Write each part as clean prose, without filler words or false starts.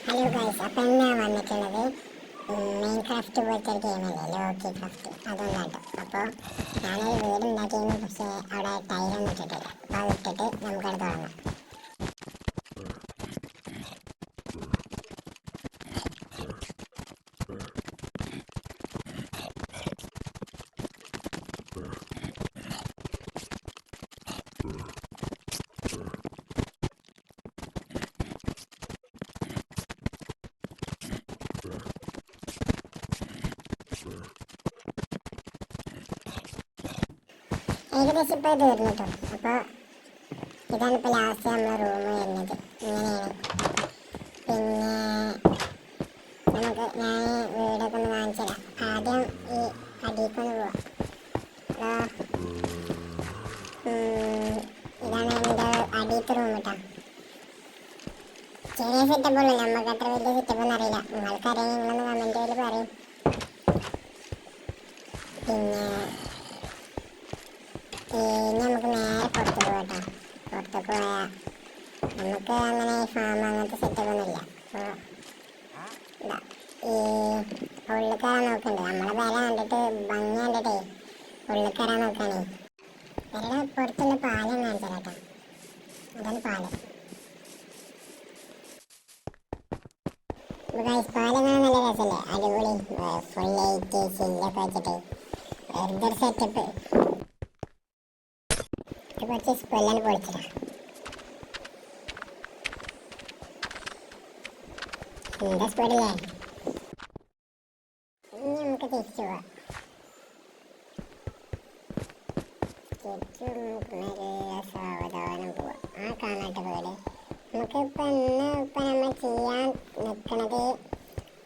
Hello guys, അപ്പം ഞാൻ വന്നിട്ടുള്ളത് മെയിൻ ക്രാഫ്റ്റ് പോലത്തെ ഒരു ഗെയിമല്ലേ, ലോക്കി ക്രാഫ്റ്റ്. അതൊന്നാട്ടോ. അപ്പോൾ ഞാനൊരു വീട് ഉണ്ടാക്കിയിരുന്നു, പക്ഷേ അവിടെ ടൈലൊന്നും ഇട്ടിട്ടില്ല. അപ്പോൾ അത് ഇട്ടിട്ട് നമുക്കത് തുടങ്ങാം. ഏകദേശം ഇപ്പോൾ തീർന്നു കേട്ടോ. അപ്പോൾ ഇതാണ് ഇപ്പോൾ ലാസ്റ്റ് നമ്മളെ റൂം വരുന്നത്. ഇങ്ങനെയാണ്. പിന്നെ ഞാൻ വീടൊക്കെ ഒന്ന് കാണിച്ചു തരാം. ആദ്യം ഈ അടിയിലേക്കൊന്ന് പോവാം. ഇതാണ് എൻ്റെ അടിയത്തെ റൂം കേട്ടോ. ചെറിയ സെറ്റപ്പുള്ളൂ, നമുക്ക് അത്ര വലിയ സെറ്റപ്പൊന്നും അറിയില്ല. നിങ്ങൾക്കറിയാം, നിങ്ങളൊന്ന് കമൻറ്റുകളിൽ പറയും. പിന്നെ നമുക്ക് നേരെ പുറത്ത് പോകട്ടോ. പുറത്ത് പോയാൽ നമുക്ക് അങ്ങനെ ഫാം അങ്ങനത്തെ സെറ്റപ്പൊന്നുമില്ല. അപ്പോൾ ഈ ഉള്ളിൽ കയറാൻ നോക്കുന്നുണ്ട്. നമ്മളെ വില കണ്ടിട്ട് ഭംഗി കണ്ടിട്ടേ ഉള്ളിൽ കയറാൻ നോക്കുകയാണേ. വില പുറത്തുള്ള പാലം കാണിച്ചാൽ കേട്ടോ. അതാണ് പാലം. പാലം കാണാൻ നല്ല രസമല്ലേ, അടിപൊളി. ഫുൾ ലൈറ്റ് ചില്ലൊക്കെ വെച്ചിട്ട് എന്തൊരു സെറ്റപ്പ്. ഇത് കുറച്ച് സ്പെല്ലാണ് പൊളിച്ചതാ. എന്താ സ്പീഡില്ലേ. ഇനി നമുക്ക് തിരിച്ചു പോവാം. തിരിച്ചു നല്ല സാവധാനം പോവാം. ആ കാണാത്ത പോലെ നമുക്കിപ്പോൾ നമ്മൾ ചെയ്യാൻ നിൽക്കണത്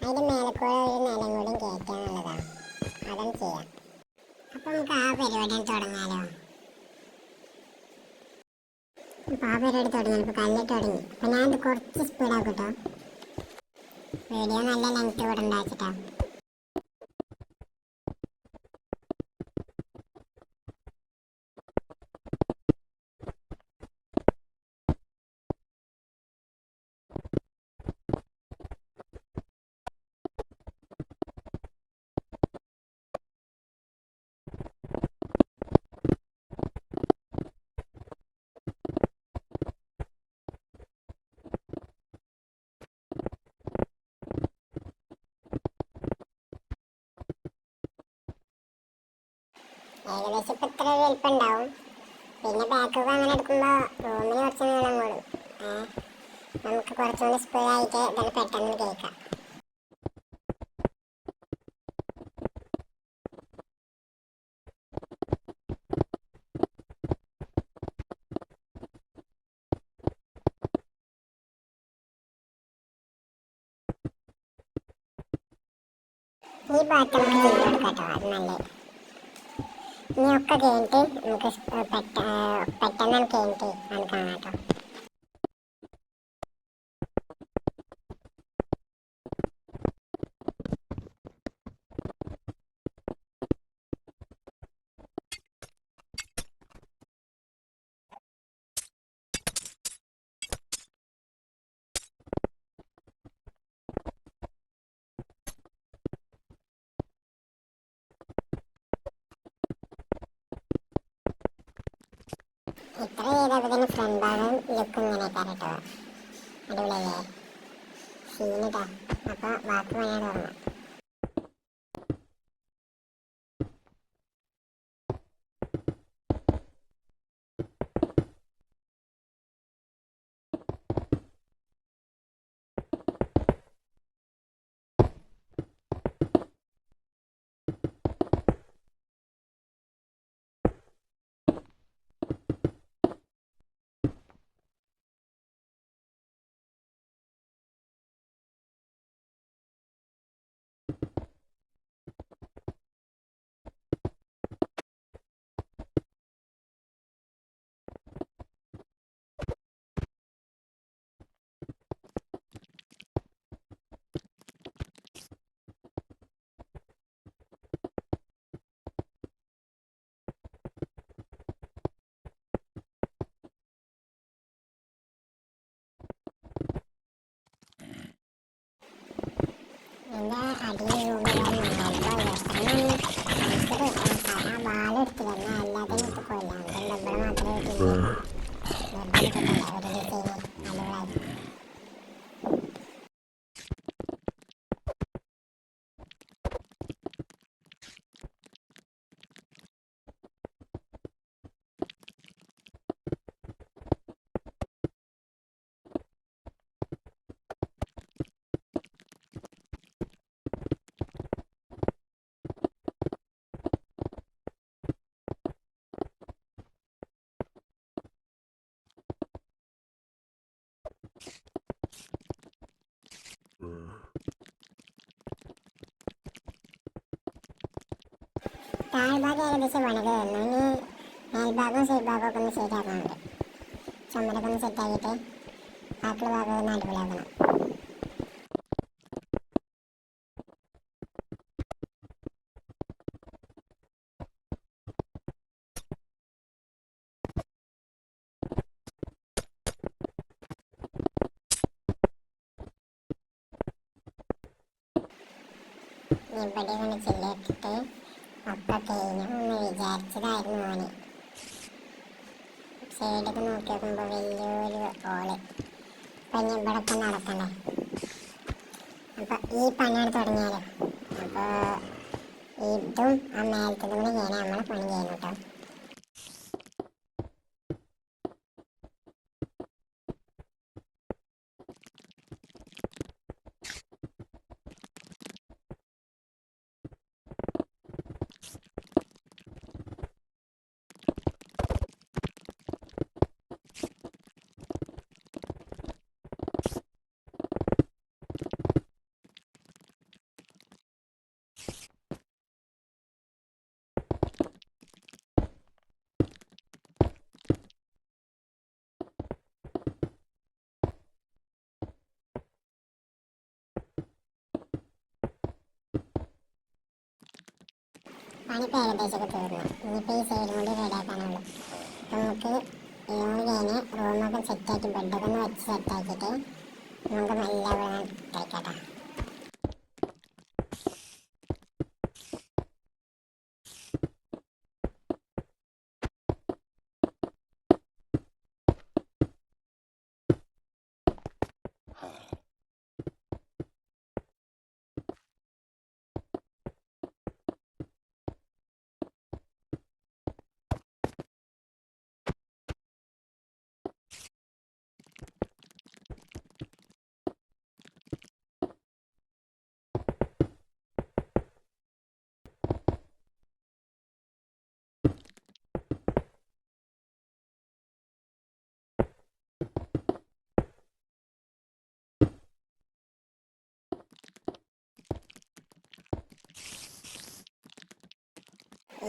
അതിൻ്റെ മേലക്കൂടെ ഒരു നിലം കൂടി കയറ്റാന്നുള്ളതാണ്. അതും ചെയ്യാം. അപ്പം നമുക്ക് ആ പരിപാടി തുടങ്ങാലോ. അപ്പോൾ ആ പരിപാടി തുടങ്ങി. ഇപ്പോൾ കല്ലിട്ട് തുടങ്ങി. അപ്പോൾ ഞാനത് കുറച്ച് സ്പീഡാക്കട്ടോ. വീഡിയോ നല്ല ലെങ്ത് കൂടെ ഉണ്ടാച്ചിട്ടാ. ഏകദേശം ഇപ്പം ഇത്ര വലിപ്പം ഉണ്ടാവും. പിന്നെ ബാക്കൊക്കെ അങ്ങനെ എടുക്കുമ്പോൾ റൂമിന് കുറച്ച് നീളം കൂടും. നമുക്ക് കുറച്ചുകൂടി സ്പീഡായിട്ട് ഇതെല്ലാം പെട്ടെന്ന് കേൾക്കാം. ഈ ഭാഗത്ത് നമുക്ക് ചെയ്ത് കൊടുക്കാം കേട്ടോ. അത് നല്ലത്. ഇനിയൊക്കെ കഴിഞ്ഞിട്ട് നമുക്ക് പെട്ടെന്ന് കഴിഞ്ഞിട്ട് നമുക്ക് കാണാം കേട്ടോ. ഇത്ര ചെയ്തപ്പോൾ തന്നെ ഫ്രണ്ട് ഭാഗം ലുക്ക് ഇങ്ങനെ കേട്ടോ. അടിപൊളിയല്ലേ, സീനിട്ടാ. അപ്പോൾ ബാക്കി പണിയാണ് തുടങ്ങാം. എൻ്റെ അടിയിൽ റൂമിലാണ് ആ ബാളെടുത്തില്ല എന്നാൽ എല്ലാത്തിനും ഇട്ട് കൊല്ലാം ഡബ്ബർ മാത്രമേ കിട്ടില്ല വെറുതെ കിട്ടല്ല ഒരു ഡിസൈന് അടിപൊളിയായി. താഴ്ഭാഗം ഏകദേശം പണിത് തന്നു. ഇനി മേൽഭാഗവും സൈഡ്ഭാഗവും ഒക്കെ ഒന്ന് ശരിയാക്കാനുണ്ട്. ചുമരൊക്കെ ഒന്ന് സെറ്റാക്കിയിട്ട് ബാക്കിയുള്ള ഭാഗം ഒന്ന് അടിപൊളിയാക്കണം. ഇവിടെ കൊണ്ട് ചില്ലിട്ടിട്ട് ഒക്കെ കഴിഞ്ഞു എന്ന് വിചാരിച്ചതായിരുന്നു മോന്. സൈഡൊക്കെ നോക്കി നോക്കുമ്പോൾ വലിയൊരു ഹോള്. അപ്പം ഇനി ഇവിടെ ഇപ്പം നടക്കണ്ടേ. അപ്പം ഈ പണിയാണ് തുടങ്ങിയാലോ. അപ്പോൾ ഇതും ആ മേലത്തതും കൂടി ചെയ്യാൻ നമ്മളെ പണി ചെയ്യുന്നു കേട്ടോ. പണിപ്പോൾ ഏകദേശമൊക്കെ തീർന്നു. ഇനിയിപ്പോൾ ഈ സൈഡും കൂടി റെഡിയാക്കാനുള്ളൂ. അപ്പോൾ നമുക്ക് ഇതുകൊണ്ട് കഴിഞ്ഞ് റൂമൊക്കെ സെറ്റാക്കി ബെഡൊക്കെ ഒന്ന് വെച്ച് സെറ്റാക്കിയിട്ട് നമുക്ക് നല്ല ഇവിടെ കഴിക്കാട്ടോ.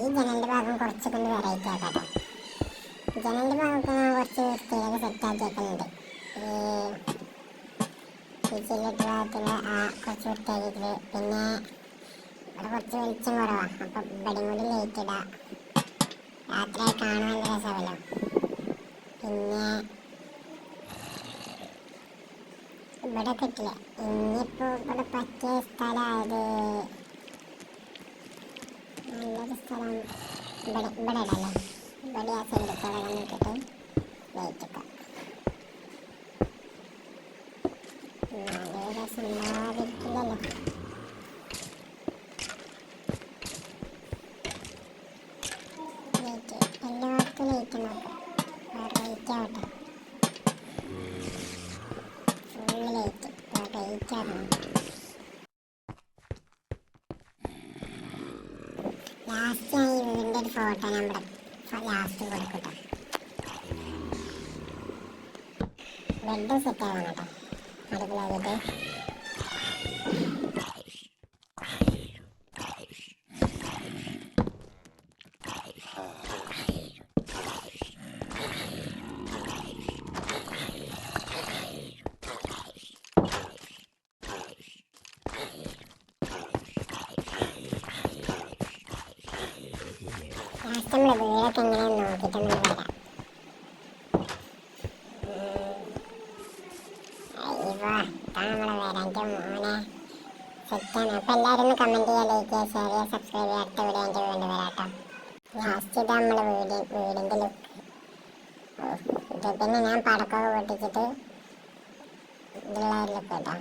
ഈ ജനലിൻ്റെ ഭാഗം കുറച്ചൊക്കെ ഒന്ന് വെറൈറ്റി ആക്കാം കേട്ടോ. ജനലിൻ്റെ ഭാഗമൊക്കെ ഞാൻ കുറച്ച് വൃത്തിയിലൊക്കെ സെറ്റാക്കി വെക്കുന്നുണ്ട്. ഈ ചില്ലിട്ട് ഭാഗത്തിൽ ആ കുറച്ച് വൃത്തിയാക്കിയിട്ട് പിന്നെ ഇവിടെ കുറച്ച് വെളിച്ചം കുറവാണ്. അപ്പം ഇവിടെയും കൂടി ലൈറ്റ് ഇടാം. രാത്രിയായി കാണാൻ നല്ല രസമല്ലോ. പിന്നെ ഇവിടെ കിട്ടില്ല. ഇനിയിപ്പോൾ ഇവിടെ പറ്റിയ സ്ഥലമായത് നല്ലൊരു സ്ഥലം ഇവിടെ ഇടല്ലേ. ഇവിടെ ആ സൈഡ് കുളകം നോക്കിയിട്ട് ലൈറ്റ് ഇക്കാം. നല്ല രസം ഉണ്ടാവാതിരിക്കില്ലല്ലോ. ലൈറ്റ് എല്ലായിടത്തും ലൈറ്റ് നോക്കാം. ലൈറ്റ് ആവട്ടെ. ഫുള്ള് ലൈറ്റ് ലൈറ്റ് ആക്കണം. ലാസ്റ്റ് ഞാൻ ഈ വീടിൻ്റെ ഒരു ഫോട്ടോ നമ്മുടെ ലാസ്റ്റ് കൊടുക്കട്ടോ. ബെഡ് സെറ്റ് ആവണം കേട്ടോ. അടുക്കളാക്കിയിട്ട് ലാസ്റ്റ് നമ്മൾ വീടൊക്കെ എങ്ങനെയാണെന്ന് നോക്കിയിട്ട് നമ്മൾ വരാം. അയ്യോ നമ്മളെ വരാൻ്റെ മോനെ സെറ്റാണ്. അപ്പോൾ എല്ലാവരും ഒന്ന് കമൻറ്റ് ചെയ്യുക, ലൈക്ക് ചെയ്യുക, ഷെയർ ചെയ്യുക, സബ്സ്ക്രൈബ് ചെയ്യുക. അടുത്ത വീഡിയോ എൻ്റെ വീണ്ടും വരാട്ടോ. ലാസ്റ്റ് ഇതാ നമ്മളെ വീടിൻ്റെ ലുക്ക്. ഇത് പിന്നെ ഞാൻ പടക്കമൊക്കെ പൊട്ടിച്ചിട്ട് ഇതുള്ള ലുക്ക് കേട്ടോ.